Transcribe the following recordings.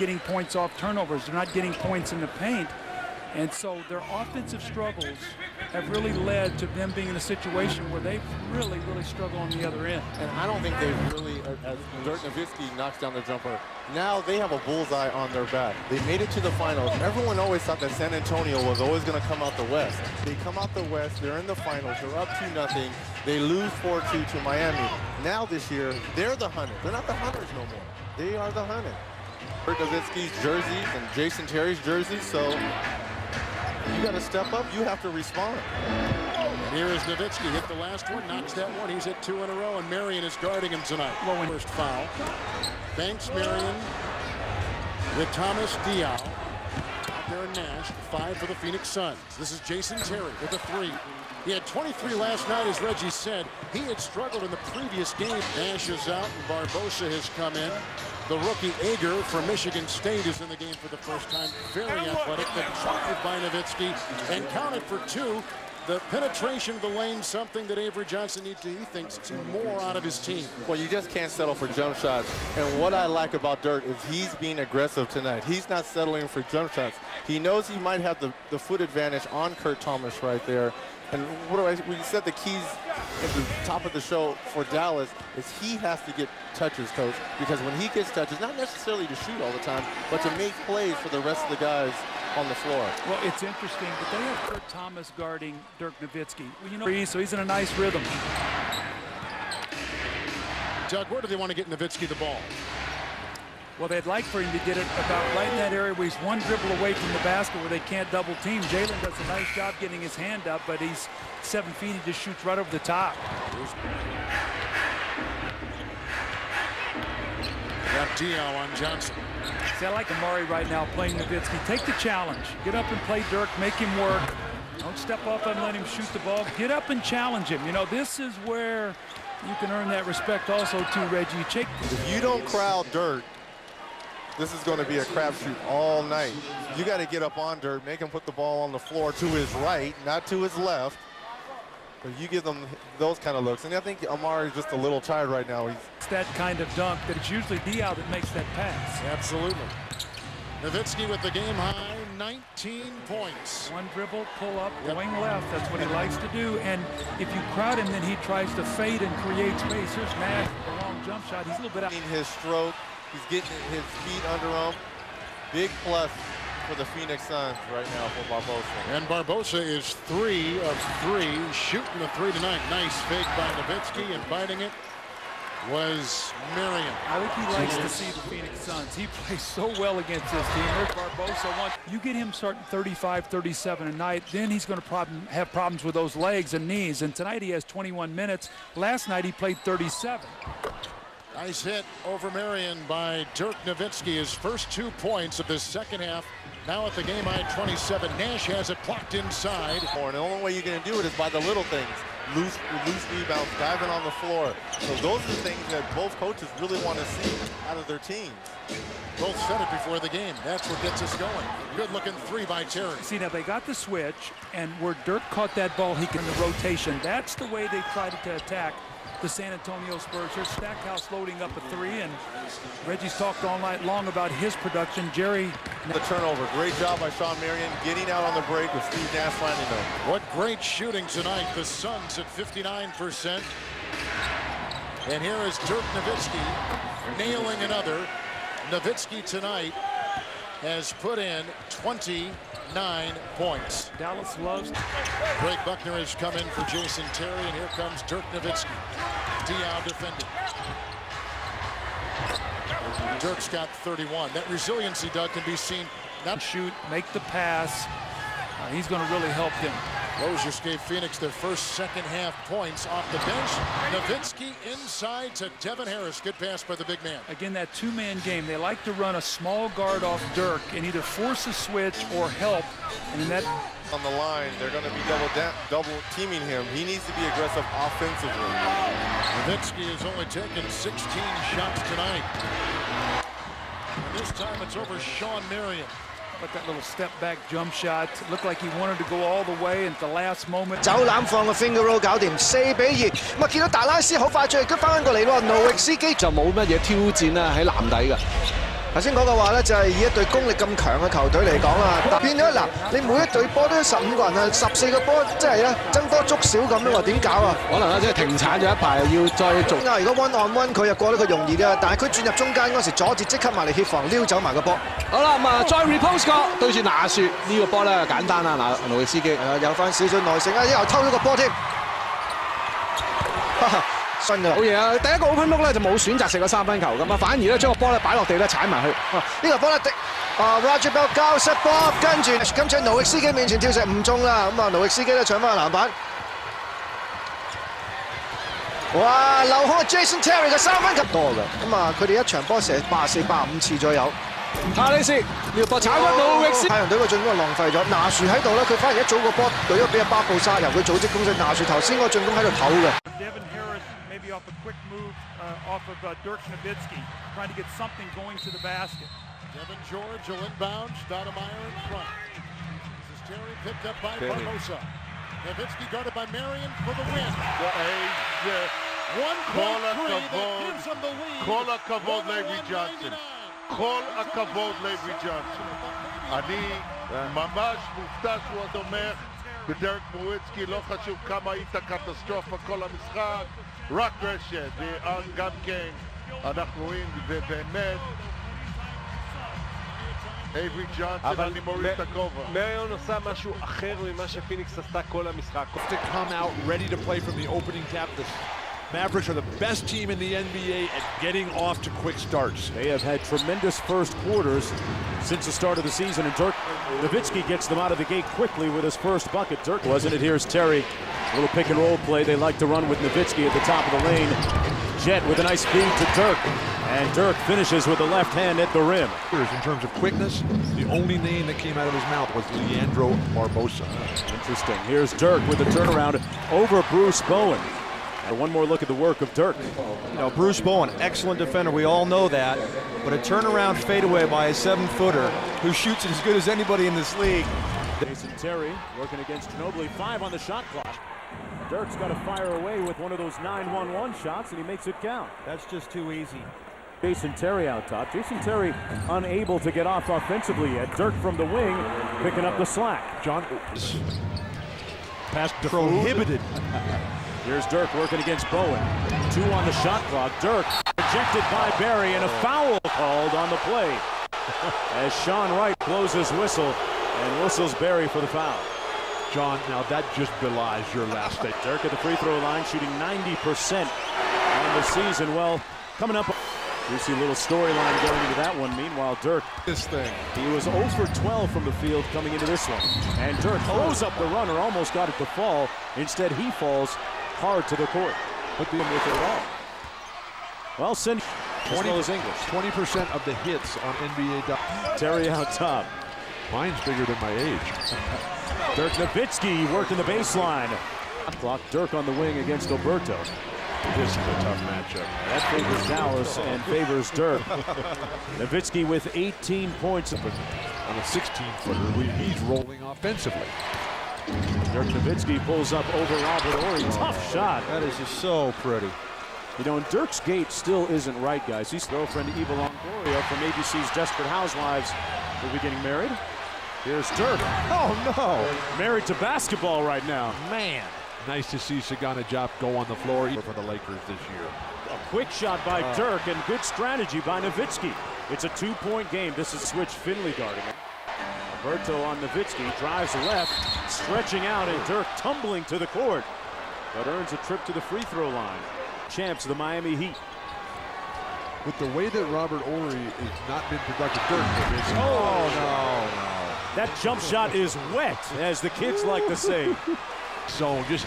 getting points off turnovers. They're not getting points in the paint. And so their offensive struggles have really led to them being in a situation where they've really struggled on the other end. And I don't think they've really, as Dirk NOWITZKI knocks down the jumper, now they have a bullseye on their back. They made it to the finals. Everyone always thought that San Antonio was always going to come out the West. They come out the West, they're in the finals, they're up 2-0. They lose 4-2 to Miami. Now this year, they're the Hunters. They're not the Hunters no more. They are the Hunters. Dirk NOWITZKI's jerseys and Jason Terry's jerseys, so you got to step up, you have to respond. And here is NOWITZKI, hit the last one, knocks that one. He's hit 2 in a row, and Marion is guarding him tonight. Low first foul. Banks, Marion with Thomas Diaw. Out there in Nash, 5 for the Phoenix Suns. This is Jason Terry with a 3. He had 23 last night, as Reggie said. He had struggled in the previous game. Nash is out, and Barbosa has come in. The rookie Ager from Michigan State is in the game for the first time. Very athletic, but chopped by NOWITZKI and counted for 2. The penetration of the lane, something that Avery Johnson needs to, he thinks, see more out of his team. Well, you just can't settle for jump shots. And what I like about Dirk is he's being aggressive tonight. He's not settling for jump shots. He knows he might have the foot advantage on Kurt Thomas right there. And we said the keys at the top of the show for Dallas is he has to get touches, Coach, because when he gets touches, not necessarily to shoot all the time, but to make plays for the rest of the guys on the floor. Well, it's interesting, but they have Kurt Thomas guarding Dirk NOWITZKI. Well, you know, so he's in a nice rhythm. Doug, where do they want to get NOWITZKI the ball? Well, they'd like for him to get it about right in that area where he's one dribble away from the basket where they can't double team. Jalen does a nice job getting his hand up, but he's 7 feet. He just shoots right over the top. Got Diaw on Johnson. See, I like Amari right now playing NOWITZKI. Take the challenge. Get up and play Dirk. Make him work. Don't step up and let him shoot the ball. Get up and challenge him. You know, this is where you can earn that respect also too, Reggie. If you don't crowd Dirk, this is going to be a crapshoot all night. You got to get up on Dirk, make him put the ball on the floor to his right, not to his left. But you give them those kind of looks. And I think Amari's just a little tired right now. It's that kind of dunk that it's usually Diaw that makes that pass. Absolutely. NOWITZKI with the game high, 19 points. One dribble, pull up, going left. That's what he likes to do. And if you crowd him, then he tries to fade and create space. Here's Nash with a long jump shot. He's a little bit out. His stroke, he's getting his feet under him. Big plus for the Phoenix Suns right now for Barbosa. And Barbosa is 3 of 3, shooting the 3 tonight. Nice fake by NOWITZKI, and biting it was Marion. I think he likes to see the Phoenix Suns. He plays so well against this team. There's Barbosa. You get him starting 35, 37 a night, then he's going to have problems with those legs and knees. And tonight he has 21 minutes. Last night he played 37. Nice hit over Marion by Dirk NOWITZKI. His first 2 points of this second half. Now at the game high 27. Nash has it blocked inside. And the only way you're going to do it is by the little things. Loose rebounds, diving on the floor. So those are the things that both coaches really want to see out of their teams. Both said it before the game. That's what gets us going. Good looking 3 by Terry. See, now they got the switch, and where Dirk caught that ball, he can the rotation. That's the way they tried to attack the San Antonio Spurs. Here's Stackhouse loading up a 3, and Reggie's talked all night long about his production. Jerry. The turnover. Great job by Sean Marion getting out on the break with Steve Nash finding them. What great shooting tonight. The Suns at 59%. And here is Dirk NOWITZKI nailing another. NOWITZKI tonight has put in 29 points. Dallas loves. Greg Buckner has come in for Jason Terry, and here comes Dirk NOWITZKI. Diaw defending. Dirk's got 31. That resiliency, Doug, can be seen. Not shoot, make the pass. He's going to really help them. Rogers gave Phoenix their first second half points off the bench. NOWITZKI inside to Devin Harris. Good pass by the big man. Again, that 2-man game. They like to run a small guard off Dirk and either force a switch or help. And in that on the line, they're going to be double teaming him. He needs to be aggressive offensively. NOWITZKI has only taken 16 shots tonight. And this time it's over Sean Marion. But that little step back jump shot looked like he wanted to go all the way at the last moment. 走籃放個 finger roll 搞掂4比2。咁啊見到達拉斯好快脆，佢翻過嚟喎，諾域斯基就冇乜嘢挑戰啦喺籃底㗎。頭先講嘅話咧，就係以一隊功力咁強嘅球隊嚟講啊，變咗嗱，你每一隊波都15個人啊，14個波，即係咧增多足少咁樣喎，點搞啊？可能咧即係停產咗一排，要再做。如果 one on one 佢又過得佢容易嘅，但係佢轉入中間嗰時，阻截即刻埋嚟協防，撩走埋個波。好啦，咁啊再 repose 個對住拿雪呢個波咧簡單啦，嗱盧易斯基有翻少少耐性啊，又偷咗個波添。新嘅好嘢啊！第一個 open look 咧就冇選擇食個3分球咁啊，反而咧將個波咧擺落地咧踩埋去。呢個波咧Roger Bell 交失波，跟住今次奴域斯基面前跳射唔中啦，咁啊奴域斯基咧搶翻個籃板。哇！留空 Jason Terry 嘅3分球多嘅，咁啊佢哋一場波射84、85次左右。哈里斯呢個波炒翻奴域斯，太陽隊個進攻浪費咗，拿樹喺度咧，佢反而一早個波舉咗俾阿巴布沙，由佢組織攻勢。拿樹頭先嗰個進攻喺度唞嘅。Maybe off a quick move off of Dirk NOWITZKI, trying to get something going to the basket. Devin George will inbound, Stoudemire in front. This is Terry picked up by Barbosa. NOWITZKI guarded by Marion for the win. One call three that gives him the lead. כל הכבוד לייבי ג'ונסון. כל הכבוד לייבי ג'ונסון. אני ממש מופתע שהוא תומך בדרק נוביצקי, לא חשוב כמה היית קטסטרופה כל המשחק, רק רשת, גם כן אנחנו רואים, ובאמת אייבי ג'ונסון, אני מוריד את הכובע. מריון עושה משהו אחר ממה שפיניקס עשתה כל המשחק. To come out ready to play from the opening tap. The Mavericks are the best team in the NBA at getting off to quick starts. They have had tremendous first quarters since the start of the season, and Dirk NOWITZKI gets them out of the gate quickly with his first bucket. Dirk wasn't it? Here's Terry. A little pick and roll play. They like to run with NOWITZKI at the top of the lane. Jet with a nice feed to Dirk. And Dirk finishes with the left hand at the rim. In terms of quickness, the only name that came out of his mouth was Leandro Barbosa. Interesting. Here's Dirk with the turnaround over Bruce Bowen. And one more look at the work of Dirk. You know, Bruce Bowen, excellent defender. We all know that. But a turnaround fadeaway by a 7-footer who shoots as good as anybody in this league. Jason Terry working against Ginobili. 5 on the shot clock. Dirk's got to fire away with one of those 9-1-1 shots, and he makes it count. That's just too easy. Jason Terry out top. Jason Terry unable to get off offensively yet. Dirk from the wing picking up the slack. John pass prohibited. Here's Dirk working against Bowen. 2 on the shot clock. Dirk rejected by Barry and a foul called on the play. As Sean Wright blows his whistle and whistles Barry for the foul. John, now that just belies your last statement. Dirk at the free throw line shooting 90% on the season. Well, coming up, you see a little storyline going into that one. Meanwhile, Dirk, This thing. he was 0 for 12 from the field coming into this one. And Dirk throws up the runner, almost got it to fall. Instead, he falls hard to the court. Put them with it all. Well, Cindy, 20% of the hits on NBA. Terry out top. Mine's bigger than my age. Dirk NOWITZKI working the baseline. Clock. Dirk on the wing against Alberto. This is a tough matchup. That favors Dallas and favors Dirk. NOWITZKI with 18 points. On a 16-footer, he's rolling offensively. Dirk NOWITZKI pulls up over Robert Horry. Tough shot. That is just so pretty. You know, and Dirk's gait still isn't right, guys. He's girlfriend Eva Longoria from ABC's Desperate Housewives will be getting married. Here's Dirk. Oh, no. Married to basketball right now. Man. Nice to see Sagana Diop go on the floor for the Lakers this year. A quick shot by Dirk and good strategy by NOWITZKI. It's a 2-point game. This is Switch Finley guarding it. Alberto on NOWITZKI, drives left, stretching out, and Dirk tumbling to the court, but earns a trip to the free throw line. Champs of the Miami Heat. With the way that Robert Horry has not been productive, Dirk is. Oh, no. That jump shot is wet, as the kids like to say. So just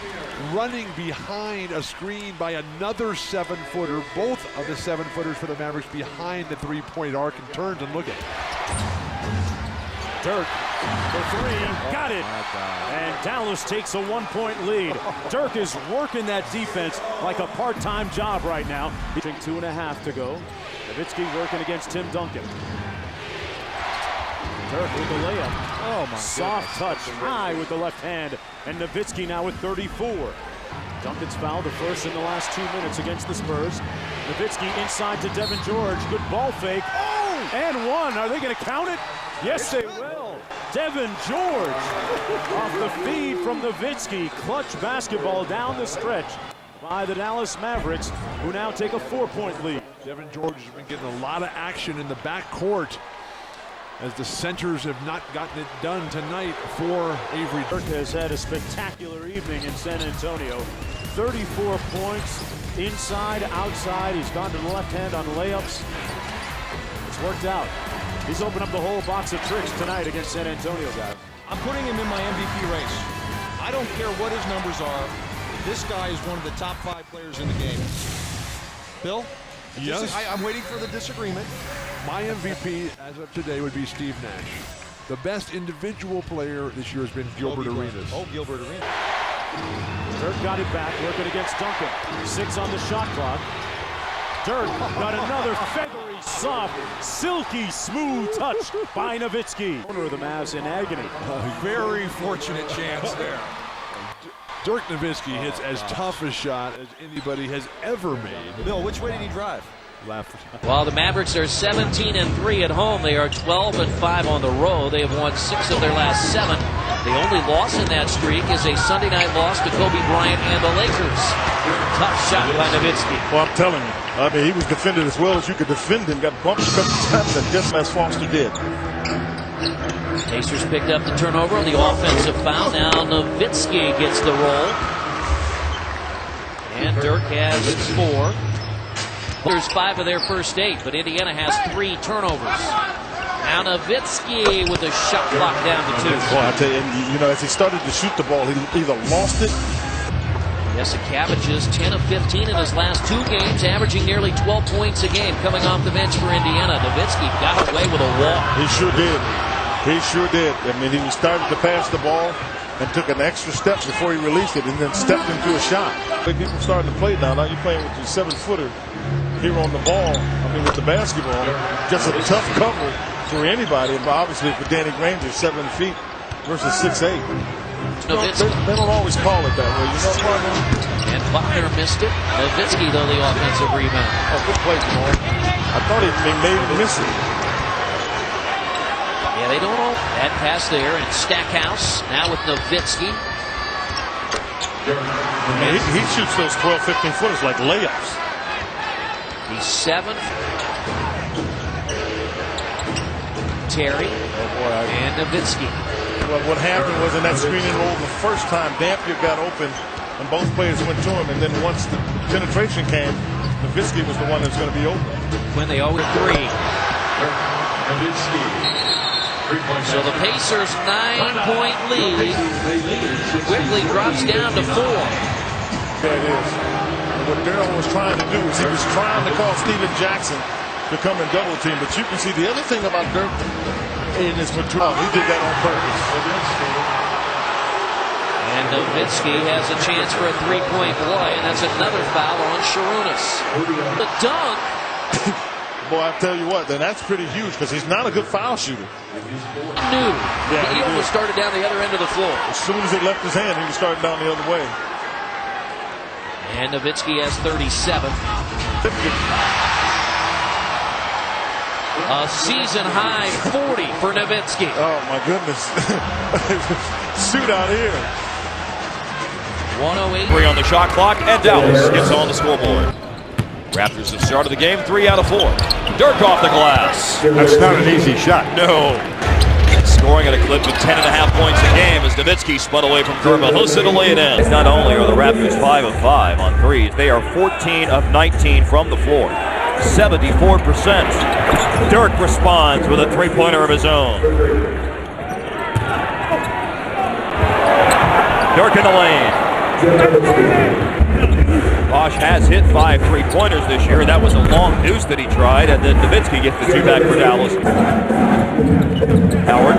running behind a screen by another 7-footer, both of the 7-footers for the Mavericks behind the 3-point arc, and turns and look at it. Dirk for 3, got it. And Dallas takes a 1-point lead. Dirk is working that defense like a part-time job right now. 2.5 to go. NOWITZKI working against Tim Duncan. Dirk with the layup. Oh, my Soft touch, high with the left hand. And NOWITZKI now with 34. Duncan's foul, the first in the last 2 minutes against the Spurs. NOWITZKI inside to Devin George. Good ball fake. Oh! And one. Are they going to count it? Yes, they will. Devin George off the feed from Nowitzki. Clutch basketball down the stretch by the Dallas Mavericks, who now take a 4-point lead. Devin George has been getting a lot of action in the backcourt as the centers have not gotten it done tonight for Avery. Dirk has had a spectacular evening in San Antonio. 34 points, inside, outside. He's gone to the left hand on layups. It's worked out. He's opened up the whole box of tricks tonight against San Antonio, guys. I'm putting him in my MVP race. I don't care what his numbers are. This guy is one of the top 5 players in the game. Bill? Yes. I'm waiting for the disagreement. My MVP as of today would be Steve Nash. The best individual player this year has been Gilbert Arenas. Oh, Gilbert Arenas. Dirk got it back, working against Duncan. 6 on the shot clock. Dirk got another feathery, soft, silky, smooth touch by Nowitzki. Owner of the Mavs in agony. Very fortunate chance there. Dirk Nowitzki hits as tough a shot as anybody has ever made. Bill, which way did he drive? Left. While the Mavericks are 17-3 at home, they are 12-5 on the road. They have won 6 of their last 7. The only loss in that streak is a Sunday night loss to Kobe Bryant and the Lakers. Tough shot by Nowitzki. Well, I'm telling you, I mean, he was defended as well as you could defend him. Got bumped a couple times, and just as Foster did. Pacers picked up the turnover on the offensive foul. Now Nowitzki gets the roll. And Dirk has 4. There's 5 of their first 8, but Indiana has 3 turnovers. Now Nowitzki with a shot clock down to 2. Boy, I tell you, as he started to shoot the ball, he either lost it. Jasikevic 10 of 15 in his last 2 games, averaging nearly 12 points a game coming off the bench for Indiana. Nowitzki got away with a walk. He sure did. He sure did. I mean, he started to pass the ball and took an extra step before he released it and then stepped into a shot. People starting to play now. Now you're playing with your 7-footer here on the ball. I mean, with the basketball. Just a tough cover for anybody. But obviously for Danny Granger, 7 feet versus 6'8". They don't always call it that way. You know what, man? And Buckner missed it. Nowitzki, though, the offensive rebound. Oh, good play, Jamal. I thought he made him miss it. Yeah, they don't all. That pass there, and Stackhouse now with Nowitzki. He shoots those 12, 15-footers like layups. He's 7. Terry and Nowitzki. Well, what happened was in that screening roll the first time, Dampier got open and both players went to him, and then once the penetration came, Nowitzki was the one that's going to be open. When they 0-3. So the Pacers' 9-point lead quickly drops down to 4. There it is. And what Darryl was trying to do is he was trying to call Steven Jackson to come and double team, but you can see the other thing about Dirk in his maturity, he did that on purpose. And Nowitzki has a chance for a 3-point play, and that's another foul on Sharunas. The dunk. Boy, I tell you what, then that's pretty huge because he's not a good foul shooter. He almost started down the other end of the floor. As soon as it left his hand, he was starting down the other way. And Nowitzki has 37. A season high 40 for Nowitzki. Oh my goodness. Shoot out here. 108. 3 on the shot clock, and Dallas gets on the scoreboard. Raptors have started the game 3 out of 4. Dirk off the glass. That's not an easy shot. No. Scoring at a clip of 10.5 points a game as Nowitzki spun away from Kermahosa to lay it in. Not only are the Raptors 5 of 5 on threes, they are 14 of 19 from the floor. 74%. Dirk responds with a 3-pointer of his own. Dirk in the lane. Bosch has hit 5 3-pointers this year. That was a long deuce that he tried, and then Nowitzki gets the 2 back for Dallas. Howard,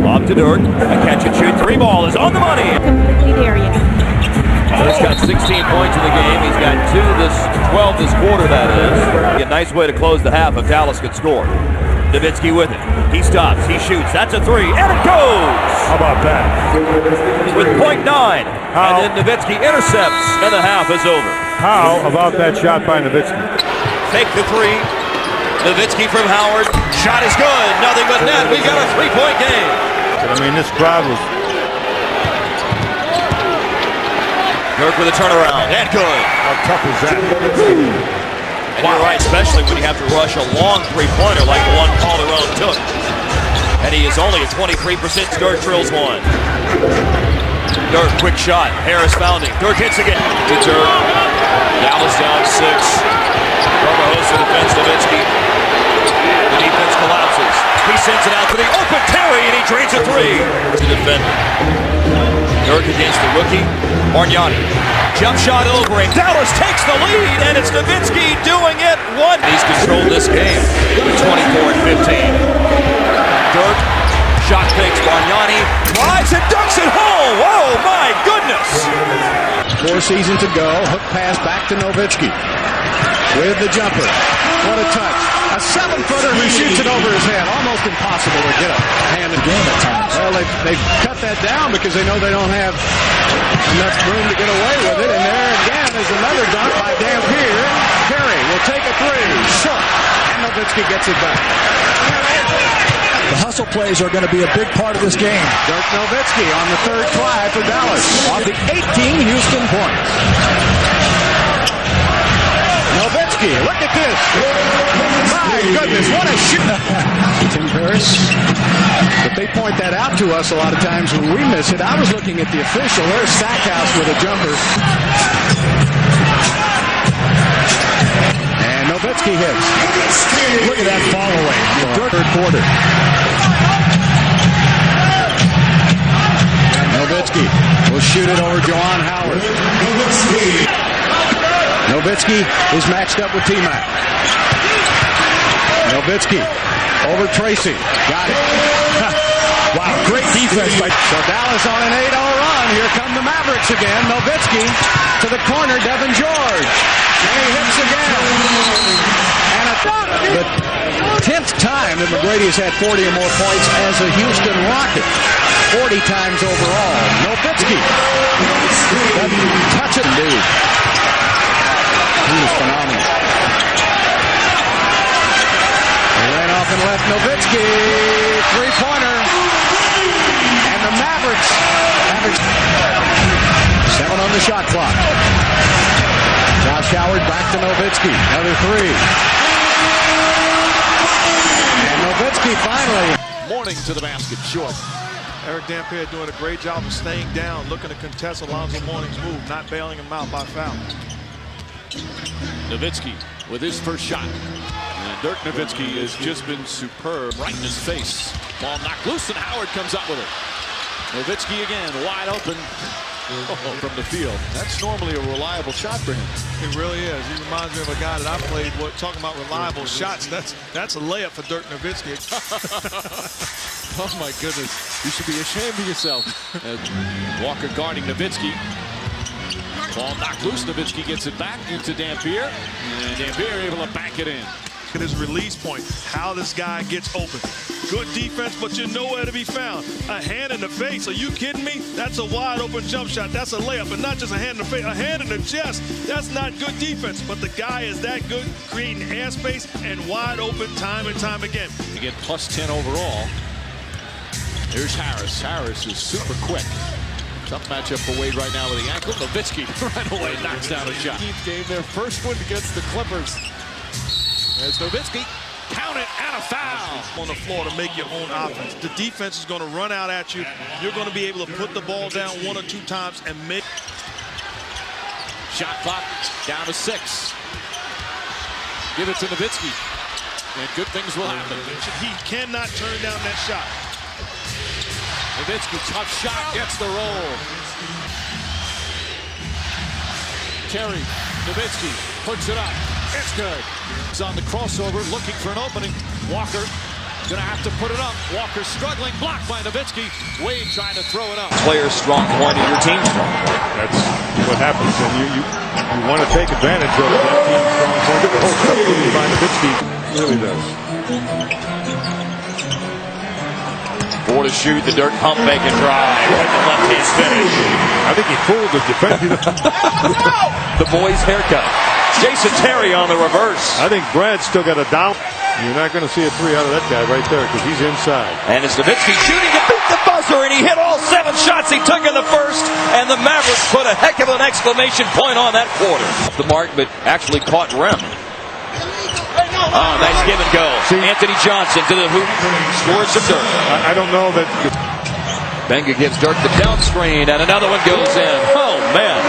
lob to Dirk. A catch and shoot 3 ball is on the money. He's got 16 points in the game. He's got 12 this quarter, that is. A nice way to close the half if Dallas could score. Nowitzki with it. He stops. He shoots. That's a 3. And it goes! How about that? With .9. And then Nowitzki intercepts. And the half is over. How about that shot by Nowitzki? Take the 3. Nowitzki from Howard. shot is good. Nothing but net. We got a 3-point game. I mean, this crowd was... Dirk with a turnaround. And good. How tough is that? And you're right, especially when you have to rush a long three-pointer like the one Calderon took. And he is only at 23%. Dirk drills one. Dirk, quick shot. Harris founding. Dirk hits again. To Dirk. Dallas down 6. Barbajosa defends Nowitzki. The defense collapses. He sends it out to the open Terry, and he drains a 3 to defend it. Dirk against the rookie, Bargnani. Jump shot over him. Dallas takes the lead, and it's Nowitzki doing it. He's controlled this game with 24 and 15. Dirk, shot fakes Bargnani, drives and dunks it home. Whoa, my goodness. 4 seasons to go. Hook pass back to Nowitzki with the jumper. What a touch. A 7-footer who shoots it over his head. Almost impossible to get a hand in the game at times. Well, they've cut that down because they know they don't have enough room to get away with it. And there again is another dunk by Dampier. Perry will take a 3. Short. And Nowitzki gets it back. The hustle plays are going to be a big part of this game. Dirk Nowitzki on the 3rd try for Dallas. Off the 18 Houston points. Nowitzki, look at this. My goodness, what a shoot. Tim Paris. But they point that out to us a lot of times when we miss it. I was looking at the official. There's Stackhouse with a jumper. And Nowitzki hits. Look at that fall away. The 3rd quarter. Nowitzki will shoot it over Juwan Howard. Nowitzki is matched up with T-Mac. Nowitzki over Tracy. Got it. Wow, great defense by... So Dallas on an 8-0 run. Here come the Mavericks again. Nowitzki to the corner. Devin George. And he hits again. And the 10th time that McGrady has had 40 or more points as a Houston Rocket. 40 times overall. Nowitzki. Touch it, dude. He was phenomenal. He ran off and left Nowitzki. 3-pointer. And the Mavericks. 7 on the shot clock. Josh Howard back to Nowitzki. Another 3. And Nowitzki finally. Morning to the basket. Short. Eric Dampier doing a great job of staying down, looking to contest Alonzo Mourning's move, not bailing him out by foul. Nowitzki with his first shot. And Dirk Nowitzki has just been superb right in his face. Ball knocked loose and Howard comes up with it. Nowitzki again, wide open from the field. That's normally a reliable shot for him. It really is. He reminds me of a guy that I played with, talking about reliable shots. That's a layup for Dirk Nowitzki. Oh my goodness. You should be ashamed of yourself. Walker guarding Nowitzki. Ball knocked loose. Nowitzki gets it back into Dampier. And Dampier able to back it in. At his release point, how this guy gets open. Good defense, but you're nowhere to be found. A hand in the face. Are you kidding me? That's a wide open jump shot. That's a layup, and not just a hand in the face. A hand in the chest. That's not good defense. But the guy is that good, creating airspace and wide open time and time again. Again, plus 10 overall. Here's Harris. Harris is super quick. Tough matchup for Wade right now with the ankle. Nowitzki right away knocks down a shot. Game, their first one against the Clippers. There's Nowitzki. Count it, and a foul. On the floor to make your own offense. The defense is going to run out at you. You're going to be able to put the ball down 1 or 2 times and make... Shot clock down to 6. Give it to Nowitzki. And good things will happen. He cannot turn down that shot. Nowitzki, tough shot, gets the roll. Terry, Nowitzki puts it up. It's good. He's on the crossover, looking for an opening. Walker gonna have to put it up. Walker struggling, blocked by Nowitzki. Wade trying to throw it up. Player's strong point and your team's strong. That's what happens, and you want to take advantage of that team's strong point. The post up by Nowitzki really does. 4 to shoot, the Dirk pump fake and drive. Right to left hand finish. I think he fooled his defense. The boy's haircut. Jason Terry on the reverse. I think Brad's still got a down. You're not going to see a three out of that guy right there because he's inside. And it's Nowitzki shooting to beat the buzzer, and he hit all 7 shots he took in the first, and the Mavericks put a heck of an exclamation point on that quarter. Off the mark, but actually caught rim. Oh, nice give and go. See, Anthony Johnson to the hoop, scores some Dirk. I don't know that. Benga gives Dirk the down screen, and another one goes in. Oh, man.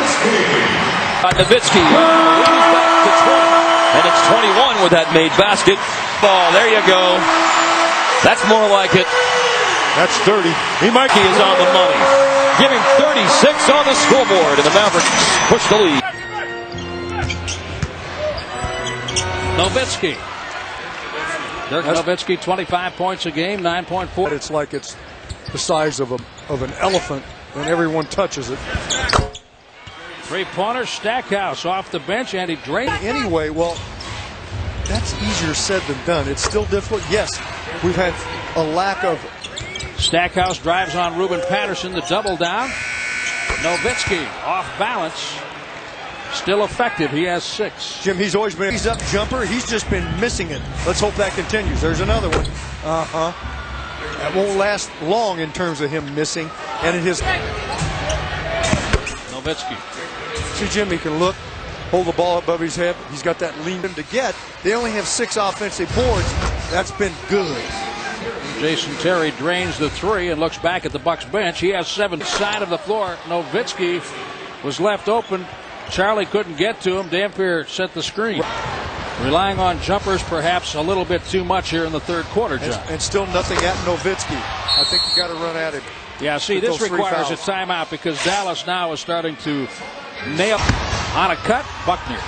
Nowitzki moves back to 20, and it's 21 with that made basket. Ball, there you go. That's more like it. That's 30. He is on the money, giving 36 on the scoreboard, and the Mavericks push the lead. Nowitzki. Dirk Nowitzki, 25 points a game, 9.4. It's like it's the size of an elephant, and everyone touches it. Three-pointer, Stackhouse off the bench, and he drained. Anyway, well, that's easier said than done. It's still difficult. Yes, we've had a lack of. Stackhouse drives on Ruben Patterson, the double down. Nowitzki off balance. Still effective. He has 6. Jim, he's always been. He's up jumper. He's just been missing it. Let's hope that continues. There's another one. That won't last long in terms of him missing. And it is. Nowitzki. See, Jim, he can look, hold the ball above his head. He's got that lean to get. They only have 6 offensive boards. That's been good. Jason Terry drains the 3 and looks back at the Bucks bench. He has 7 side of the floor. Nowitzki was left open. Charlie couldn't get to him. Dampier set the screen. Relying on jumpers perhaps a little bit too much here in the third quarter, John. And still nothing at Nowitzki. I think you got to run at him. Yeah, see, this requires a timeout because Dallas now is starting to nail on a cut. Buckner.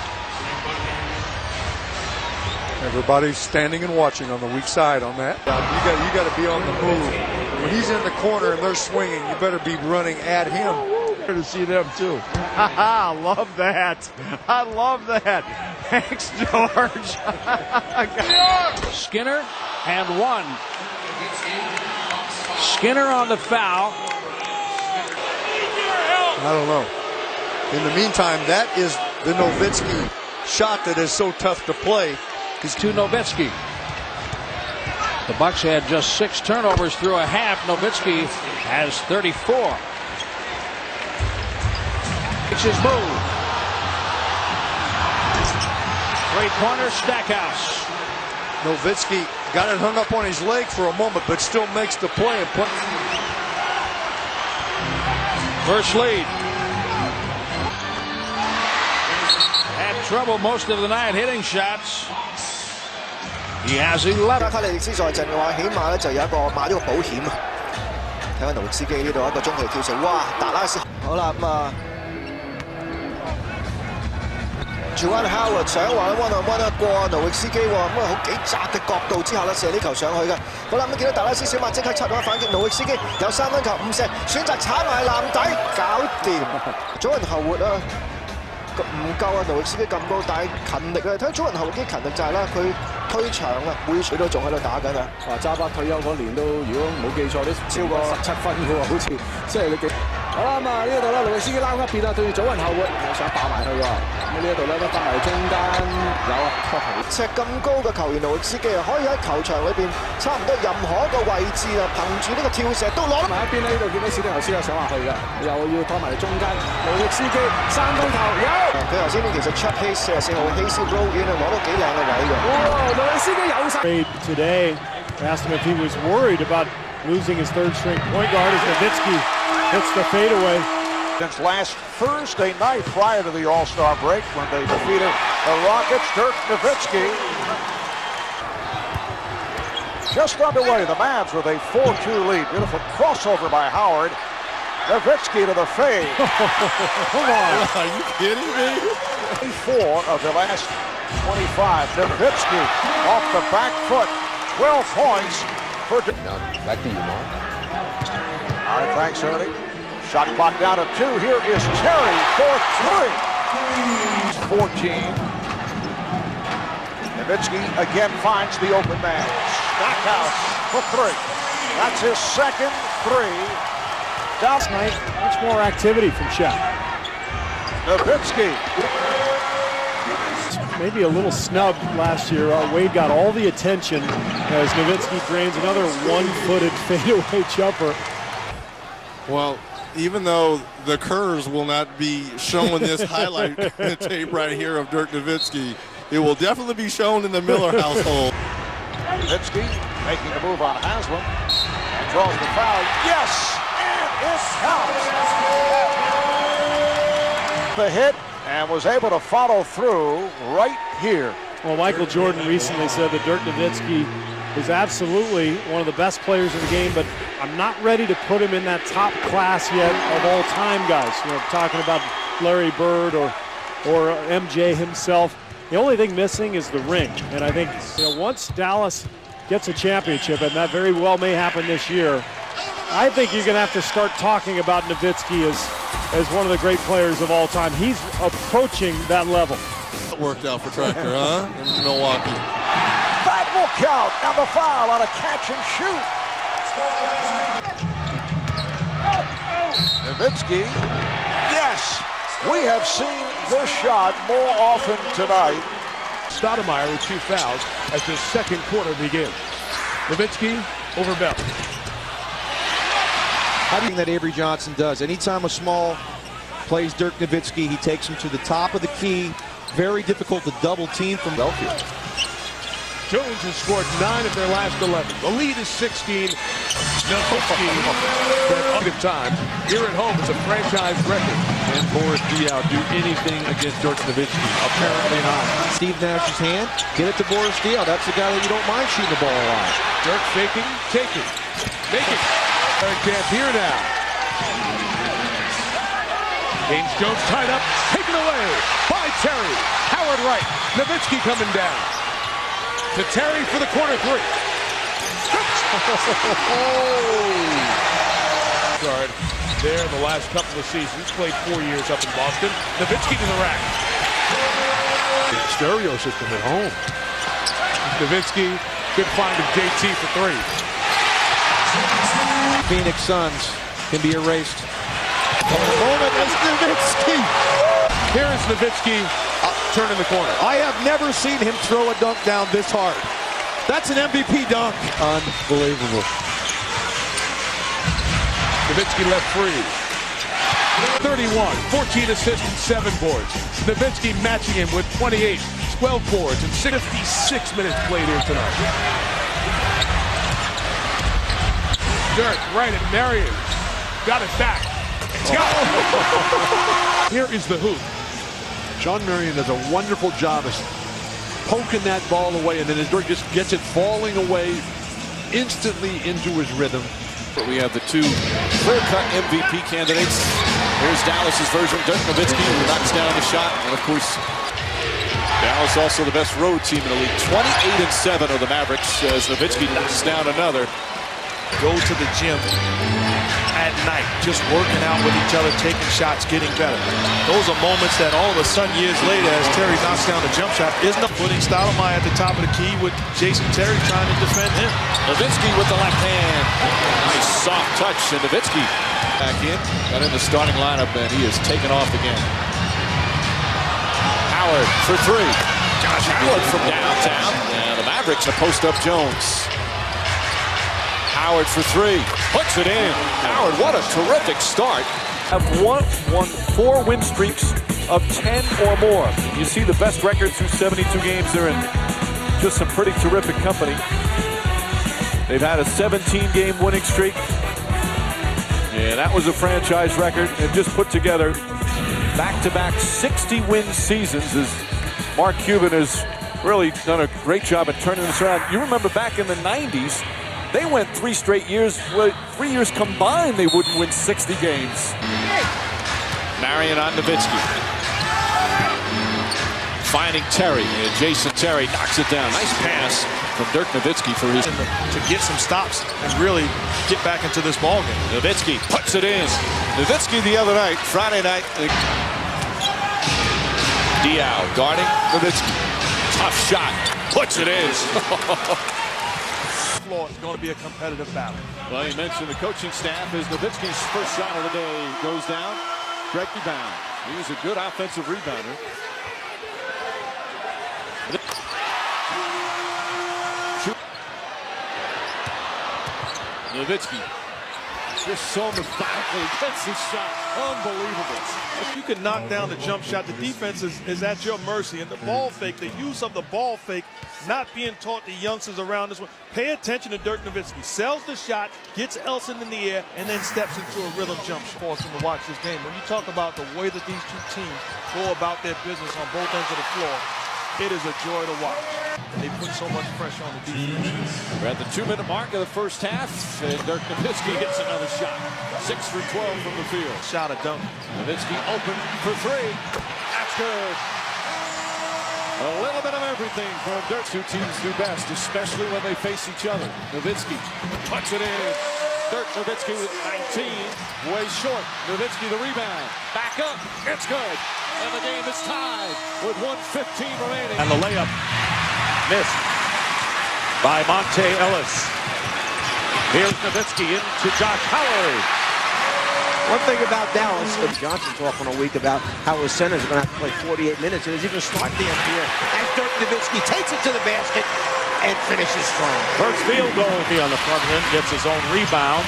Everybody's standing and watching on the weak side on that. You got to be on the move. When he's in the corner and they're swinging, you better be running at him. To see them too. I love that. I love that. Thanks, George. Skinner and 1. Skinner on the foul. I don't know. In the meantime, that is the Nowitzki shot that is so tough to play. He's to Nowitzki. The Bucks had just 6 turnovers through a half. Nowitzki has 34. It's his move. 3-pointer, Stackhouse. Nowitzki got it hung up on his leg for a moment, but still makes the play. And First lead. Had trouble most of the night hitting shots. He has 11. 卡利斯在陣嘅話，起碼咧就有一個買咗個保險啊！睇下盧斯基呢度一個中距跳射，哇！達拉斯好啦咁啊。Juwan Howard 想話 one-on-one 過Nowitzki喎，咁啊好幾窄嘅角度之後咧射呢球上去嘅。好啦咁見到達拉斯小馬即刻插到反擊Nowitzki有3分球5射，選擇踩埋籃底搞掂。祖雲後活啊！唔夠啊！Nowitzki咁高，但係勤力啊！睇祖雲後活幾勤力就係啦，佢推長啊，每場都仲喺度打緊啊！哇！揸巴退休嗰年都，如果冇記錯都超過17分嘅喎，好似即係你幾好啦咁啊！呢度咧Nowitzki撈一邊啊，對住祖雲後活，想爆埋去喎。咁呢一度咧都翻埋中間有啊，尺咁高嘅球員Nowitzki啊，可以喺球場裏邊差唔多任何一個位置啊，憑住呢個跳射都攞埋一邊咧。呢度見到史蒂牛斯啊想話去㗎，又要拖埋中間Nowitzki 3分球有。佢頭先其實 check his 44號 Hasty roll in 啊，攞到幾靚嘅位㗎。Nowitzki 有晒。Today asked him if he was worried about losing his third-string point guard as Nowitzki hits the fadeaway. Since last Thursday night prior to the All-Star break when they defeated the Rockets, Dirk Nowitzki. Just underway, the Mavs with a 4-2 lead. Beautiful crossover by Howard. Nowitzki to the fade. Come on. Are you kidding me? 4 of the last 25. Nowitzki off the back foot. 12 points for... Back to you, Mark. All right, thanks, Ernie. Shot clock down to 2. Here is Terry for 3. 14. Nowitzki again finds the open man. Stackhouse for 3. That's his second 3. Last night, much more activity from Shaq. Nowitzki. maybe a little snubbed last year. Wade got all the attention as Nowitzki drains another one-footed fadeaway jumper. Well, even though the curves will not be showing this highlight tape right here of Dirk Nowitzki, it will definitely be shown in the Miller household. Nowitzki making the move on Haslam. And draws the foul. Yes! And it counts. The hit and was able to follow through right here. Well, Michael Jordan recently said that Dirk Nowitzki is absolutely one of the best players in the game, but I'm not ready to put him in that top class yet of all time guys. You know, talking about Larry Bird or MJ himself. The only thing missing is the ring. And I think, you know, once Dallas gets a championship, and that very well may happen this year, I think you're going to have to start talking about Nowitzki as one of the great players of all time. He's approaching that level. It worked out for Tractor, huh? In Milwaukee. That will count, and the foul on a catch and shoot. Nowitzki, yes, we have seen this shot more often tonight. Stoudemire with 2 fouls as the second quarter begins. Nowitzki over Bell. I think that Avery Johnson does. Anytime a small plays Dirk Nowitzki, he takes him to the top of the key. Very difficult to double team from Belfield. Jones has scored 9 of their last 11. The lead is 16. Nowitzki at time. Here at home is a franchise record. Can Boris Diaw do anything against Dirk Nowitzki? Apparently not. Steve Nash's hand. Get it to Boris Diaw. That's the guy that you don't mind shooting the ball on. Dirk faking, taking, making. Camp here now. James Jones tied up, taken away by Terry. Howard right. Nowitzki coming down. To Terry for the corner 3. Guard there in the last couple of seasons. Played 4 years up in Boston. Nowitzki to the rack. Stereo system at home. Nowitzki, good find of JT for 3. Phoenix Suns can be erased. The moment is Nowitzki. Here is Nowitzki turning the corner. I have never seen him throw a dunk down this hard. That's an MVP dunk. Unbelievable. Nowitzki left free. 31, 14 assists and 7 boards. Nowitzki matching him with 28, 12 boards and 56 minutes played here tonight. Dirk right at Marion. Got it back. It's got it. Here is the hoop. John Marion does a wonderful job of poking that ball away, and then as Dirk just gets it falling away instantly into his rhythm. But we have the 2 clear-cut MVP candidates. Here's Dallas's version. Dirk Nowitzki, who knocks down the shot. And, of course, Dallas also the best road team in the league. 28-7 are the Mavericks as Nowitzki knocks down another. Go to the gym at night, just working out with each other, taking shots, getting better. Those are moments that all of a sudden, years later, as Terry knocks down the jump shot, isn't putting Stoudemire at the top of the key with Jason Terry trying to defend him. Nowitzki with the left hand. Nice soft touch, and Nowitzki back in. Got in the starting lineup, and he is taken off again. Howard for 3. Josh Howard from downtown. And the Mavericks are post up Jones. Howard for 3. Puts it in. Howard, what a terrific start. Have won 4 win streaks of 10 or more. You see the best record through 72 games. They're in just some pretty terrific company. They've had a 17-game winning streak. And that was a franchise record. They've just put together back-to-back 60-win seasons as Mark Cuban has really done a great job at turning this around. You remember back in the 90s, they went 3 straight years, 3 years combined, they wouldn't win 60 games. Marion on Nowitzki. Finding Terry, and Jason Terry knocks it down. Nice pass from Dirk Nowitzki for his... To get some stops and really get back into this ballgame. Nowitzki puts it in. Nowitzki the other night, Friday night. Diaw guarding Nowitzki. Tough shot, puts it in. It's going to be a competitive battle. Well, you mentioned the coaching staff as Nowitzki's first shot of the day goes down. Greg rebound. He was a good offensive rebounder. Nowitzki just so methodically gets his shot. Unbelievable. If you can knock down the jump shot, the defense is at your mercy. And the ball fake, the use of the ball fake, not being taught the youngsters around this one. Pay attention to Dirk Nowitzki. Sells the shot, gets Elson in the air, and then steps into a rhythm jump shot. For us to watch this game. When you talk about the way that these two teams go about their business on both ends of the floor, it is a joy to watch. They put so much pressure on the defense. We're at the 2-minute mark of the first half, and Dirk Nowitzki hits another shot. 6 for 12 from the field. Shot a dunk. Nowitzki open for 3. That's good. A little bit of everything from Dirk. Two teams do best, especially when they face each other. Nowitzki puts it in. Dirk Nowitzki with 19. Way short. Nowitzki the rebound. Back up. It's good. And the game is tied with 1:15 remaining. And the layup missed by Monte Ellis. Here's Nowitzki into Josh Howard. One thing about Dallas, Johnson talking all week about how his centers are going to have to play 48 minutes, and he's even smart the end here as Dirk Nowitzki takes it to the basket and finishes strong. First field goal on the front end, gets his own rebound.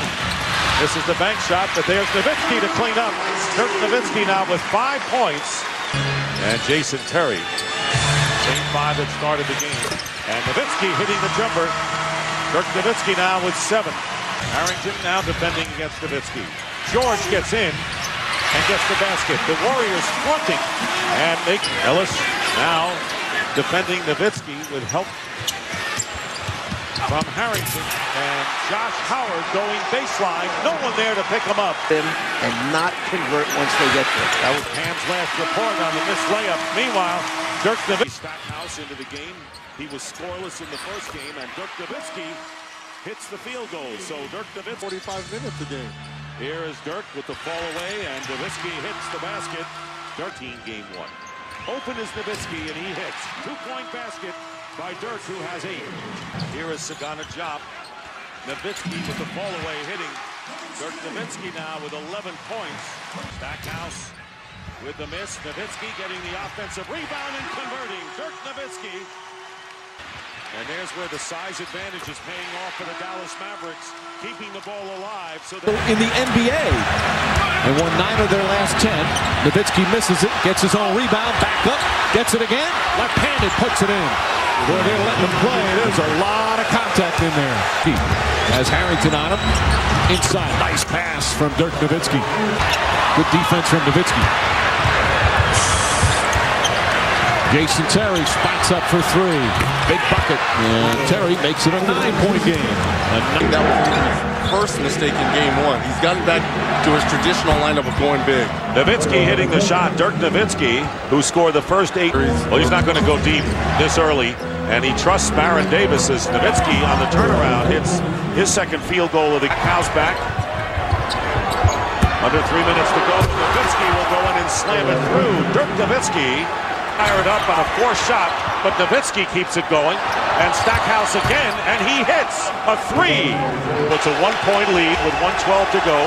This is the bank shot, but there's Nowitzki to clean up. Dirk Nowitzki now with 5 points. And Jason Terry, same 5 that started the game. And Nowitzki hitting the jumper. Dirk Nowitzki now with 7. Harrington now defending against Nowitzki. George gets in and gets the basket. The Warriors fronting. And Ellis now defending Nowitzki with help from Harrington. And Josh Howard going baseline. No one there to pick him up. And not convert once they get there. That was Ham's last report on the missed layup. Meanwhile, Dirk Nowitzki. Stackhouse into the game. He was scoreless in the first game, and Dirk Nowitzki hits the field goal. So Dirk Nowitzki. 45 minutes a game. Here is Dirk with the fall away, and Nowitzki hits the basket. 13 game 1. Open is Nowitzki, and he hits. 2-point basket by Dirk, who has 8. Here is Sagana Diop. Nowitzki with the fall away hitting. Dirk Nowitzki now with 11 points. Stackhouse with the miss. Nowitzki getting the offensive rebound and converting. Dirk Nowitzki. And there's where the size advantage is paying off for the Dallas Mavericks, keeping the ball alive. So in the NBA, they won 9 of their last 10. Nowitzki misses it, gets his own rebound, back up, gets it again, left-handed, puts it in. Boy, they're letting him play. There's a lot of contact in there. He has Harrington on him, inside. Nice pass from Dirk Nowitzki. Good defense from Nowitzki. Jason Terry spots up for 3. Big bucket. And Terry makes it a 9-point game. That was his first mistake in game 1. He's gotten back to his traditional lineup of going big. Nowitzki hitting the shot. Dirk Nowitzki, who scored the first 8. Well, he's not going to go deep this early. And he trusts Baron Davis as Nowitzki on the turnaround hits his second field goal of the house back. Under 3 minutes to go. Nowitzki will go in and slam it through. Dirk Nowitzki fired up on a 4th shot, but Nowitzki keeps it going. And Stackhouse again, and he hits a 3. It's a 1-point lead with 1:12 to go.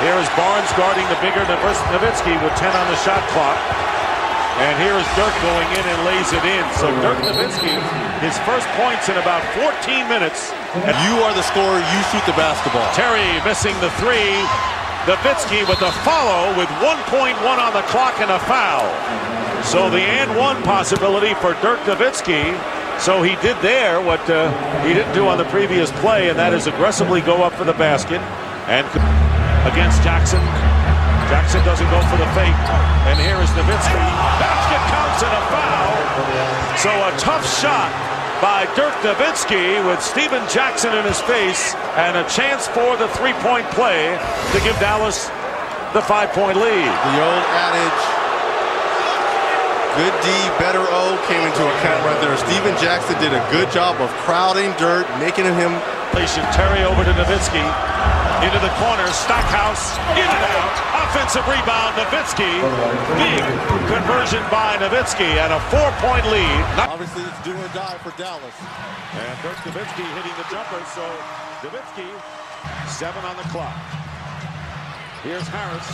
Here is Barnes guarding the bigger Nowitzki with 10 on the shot clock. And here is Dirk going in and lays it in. So Dirk Nowitzki, his first points in about 14 minutes. And you are the scorer, you shoot the basketball. Terry missing the 3. Nowitzki with the follow with 1.1 on the clock and a foul. So the and 1 possibility for Dirk Nowitzki. So he did there what he didn't do on the previous play, and that is aggressively go up for the basket. And against Jackson. Jackson doesn't go for the fake. And here is Nowitzki. Basket counts and a foul. So a tough shot by Dirk Nowitzki with Steven Jackson in his face, and a chance for the 3-point play to give Dallas the 5-point lead. The old adage, good D, better O, came into account right there. Steven Jackson did a good job of crowding Dirk, making him. Terry over to Nowitzki. Into the corner, Stackhouse, in and out, offensive rebound, Nowitzki. Big conversion by Nowitzki, and a 4-point lead. Obviously, it's do or die for Dallas. And Dirk Nowitzki hitting the jumper, so Nowitzki, 7 on the clock. Here's Harris,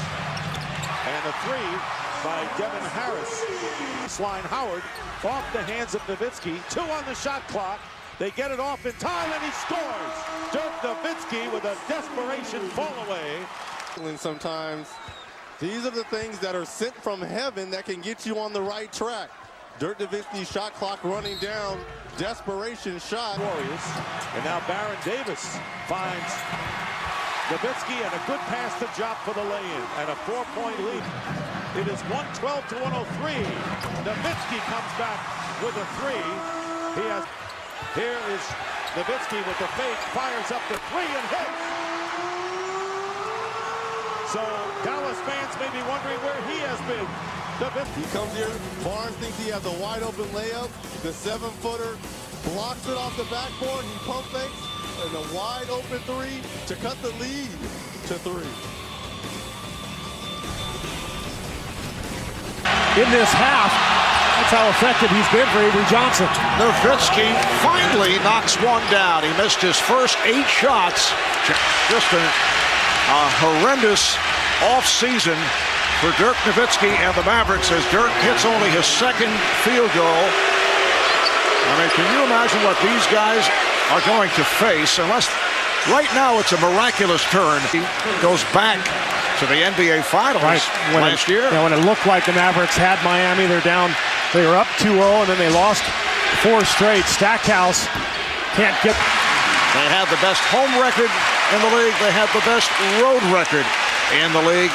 and a 3 by Devin Harris. Baseline Howard off the hands of Nowitzki, 2 on the shot clock. They get it off in time, and he scores. Dirk Nowitzki with a desperation fall away. Sometimes these are the things that are sent from heaven that can get you on the right track. Dirk Nowitzki, shot clock running down, desperation shot. Warriors, and now Baron Davis finds Nowitzki, and a good pass to Job for the lay-in, and a 4-point lead. It is 112 to 103. Nowitzki comes back with a 3. Here is Nowitzki with the fake, fires up the 3 and hits. So Dallas fans may be wondering where he has been. He comes here, Barnes thinks he has a wide open layup. The 7-footer blocks it off the backboard. He pump fakes, and a wide open 3 to cut the lead to 3. In this half, that's how effective he's been for Avery Johnson. Nowitzki finally knocks one down. He missed his first 8 shots. Just a horrendous off-season for Dirk Nowitzki and the Mavericks as Dirk hits only his 2nd field goal. I mean, can you imagine what these guys are going to face? Unless right now it's a miraculous turn. He goes back to the NBA Finals last year. When it looked like the Mavericks had Miami, they were up 2-0, and then they lost 4 straight. Stackhouse can't get. They have the best home record in the league. They have the best road record in the league.